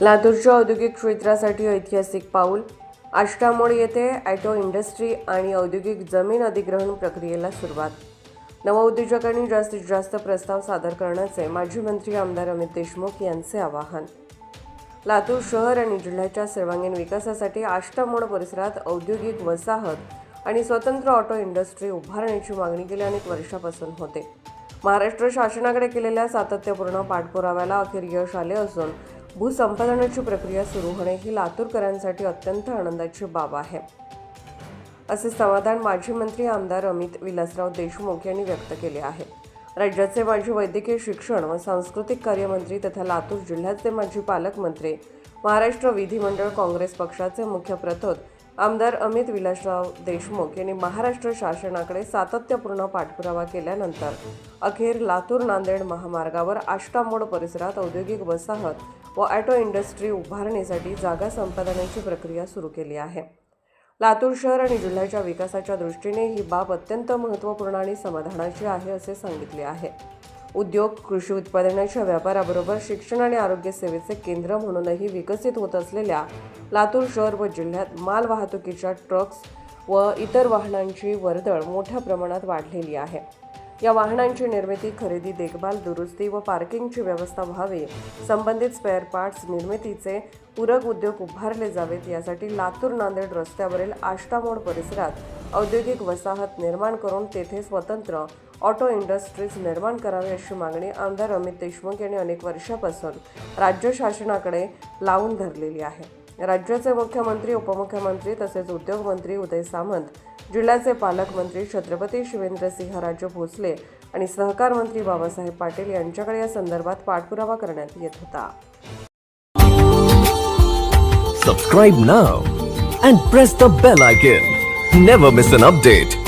लातूरच्या औद्योगिक क्षेत्रासाठी ऐतिहासिक पाऊल. आष्टामोड येथे ॲटो इंडस्ट्री आणि औद्योगिक जमीन अधिग्रहण प्रक्रियेला सुरुवात. नवउद्योजकांनी जास्तीत जास्त प्रस्ताव सादर करण्याचे माजी मंत्री आमदार अमित देशमुख यांचे आवाहन. लातूर शहर आणि जिल्ह्याच्या सर्वांगीण विकासासाठी आष्टामोड परिसरात औद्योगिक वसाहत आणि स्वतंत्र ऑटो इंडस्ट्री उभारण्याची मागणी गेल्या अनेक वर्षापासून होते. महाराष्ट्र शासनाकडे केलेल्या सातत्यपूर्ण पाठपुराव्याला अखेर यश आले असून भूसंपादनाची प्रक्रिया सुरू होणे ही लातूरकरांसाठी अत्यंत आनंदाची बाब आहे, असे समाधान माजी मंत्री आमदार अमित विलासराव देशमुख यांनी व्यक्त केले आहे. राज्याचे माजी वैद्यकीय शिक्षण व सांस्कृतिक कार्यमंत्री तथा लातूर जिल्ह्याचे माजी पालकमंत्री, महाराष्ट्र विधिमंडळ काँग्रेस पक्षाचे मुख्य प्रतोद आमदार अमित विलासराव देशमुख यांनी महाराष्ट्र शासनाकडे सातत्यपूर्ण पाठपुरावा केल्यानंतर अखेर लातूर नांदेड महामार्गावर आष्टामोड परिसरात औद्योगिक वसाहत व ॲटो इंडस्ट्री उभारणीसाठी जागा संपादनाची प्रक्रिया सुरू केली आहे. लातूर शहर आणि जिल्ह्याच्या विकासाच्या दृष्टीने ही बाब अत्यंत महत्त्वपूर्ण आणि समाधानाची आहे, असे सांगितले आहे. उद्योग, कृषी उत्पादनाच्या व्यापाराबरोबर शिक्षण आणि आरोग्य सेवेचे केंद्र म्हणूनही विकसित होत असलेल्या लातूर शहर व जिल्ह्यात माल वाहतुकीच्या ट्रक्स व इतर वाहनांची वर्दळ मोठ्या प्रमाणात वाढलेली आहे. या वाहनांची निर्मिती, खरेदी, देखभाल, दुरुस्ती व पार्किंगची व्यवस्था व्हावी, संबंधित स्पेअर पार्ट्स निर्मितीचे पूरक उद्योग उभारले जावेत, यासाठी लातूर नांदेड रस्त्यावरील आष्टामोड परिसरात औद्योगिक वसाहत निर्माण करून तेथे स्वतंत्र ऑटो इंडस्ट्रीज निर्माण करावी अशी मागणी आमदार अमित देशमुख यांनी अनेक वर्षापासून राज्य शासनाकडे लावून धरलेली आहे. राज्याचे मुख्यमंत्री, उपमुख्यमंत्री तसेच उद्योगमंत्री उदय सामंत, जिल्ह्याचे पालकमंत्री छत्रपती शिवेंद्रसिंहराजे भोसले आणि सहकार मंत्री बाबासाहेब पाटील यांच्याकडे या संदर्भात पाठपुरावा करण्यात येत होता. Subscribe now and press the bell icon. Never miss an update.